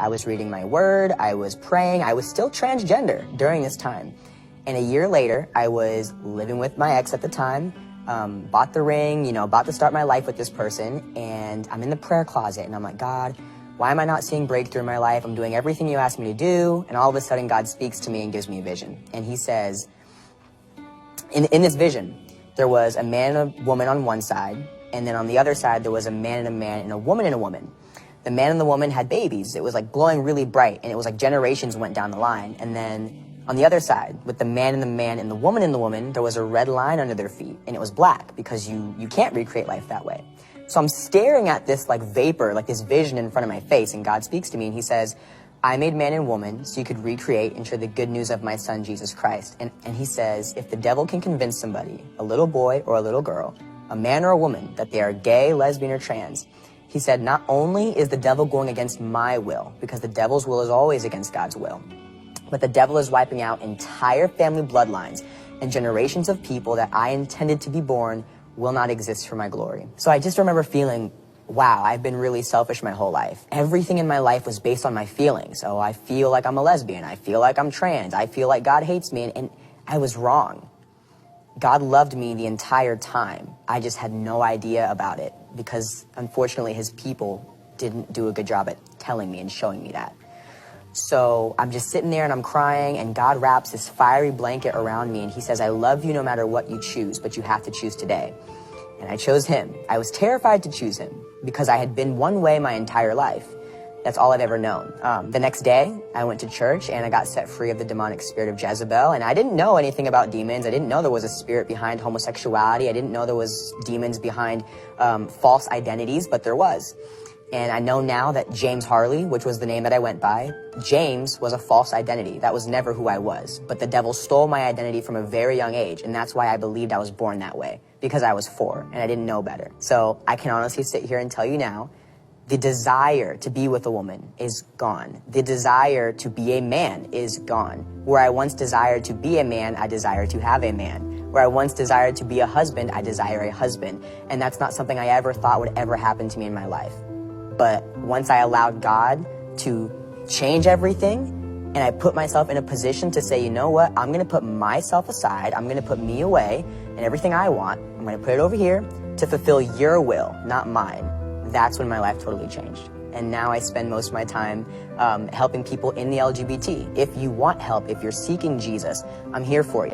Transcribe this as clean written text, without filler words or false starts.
I was reading my word, I was praying, I was still transgender during this time. And a year later, I was living with my ex at the time, bought the ring, about to start my life with this person, and I'm in the prayer closet, and I'm like, God, why am I not seeing breakthrough in my life? I'm doing everything you asked me to do, and all of a sudden God speaks to me and gives me a vision. And he says, in this vision, there was a man and a woman on one side, and then on the other side, there was a man and a woman and a woman. The man and the woman had babies. It was like glowing really bright, and it was like generations went down the line. And then on the other side, with the man and the woman, there was a red line under their feet, and it was black because you can't recreate life that way. So I'm staring at this like vapor, like this vision in front of my face, and God speaks to me, and he says, I made man and woman so you could recreate and share the good news of my son, Jesus Christ. And he says, if the devil can convince somebody, a little boy or a little girl, a man or a woman, that they are gay, lesbian, or trans, he said, not only is the devil going against my will, because the devil's will is always against God's will, but the devil is wiping out entire family bloodlines, and generations of people that I intended to be born will not exist for my glory. So I just remember feeling, wow, I've been really selfish my whole life. Everything in my life was based on my feelings. Oh, I feel like I'm a lesbian. I feel like I'm trans. I feel like God hates me. And I was wrong. God loved me the entire time. I just had no idea about it because, unfortunately, his people didn't do a good job at telling me and showing me that. So I'm just sitting there and I'm crying, and God wraps this fiery blanket around me, and he says, I love you no matter what you choose, but you have to choose today. And I chose him. I was terrified to choose him because I had been one way my entire life. That's all I've ever known. The next day, I went to church and I got set free of the demonic spirit of Jezebel. And I didn't know anything about demons. I didn't know there was a spirit behind homosexuality. I didn't know there was demons behind false identities, but there was. And I know now that James Harley, which was the name that I went by, James was a false identity. That was never who I was. But the devil stole my identity from a very young age. And that's why I believed I was born that way, because I was 4 and I didn't know better. So I can honestly sit here and tell you now, the desire to be with a woman is gone. The desire to be a man is gone. Where I once desired to be a man, I desire to have a man. Where I once desired to be a husband, I desire a husband. And that's not something I ever thought would ever happen to me in my life. But once I allowed God to change everything, and I put myself in a position to say, you know what, I'm going to put myself aside, I'm going to put me away, and everything I want, I'm going to put it over here to fulfill your will, not mine. That's when my life totally changed. And now I spend most of my time helping people in the LGBT. If you want help, if you're seeking Jesus, I'm here for you.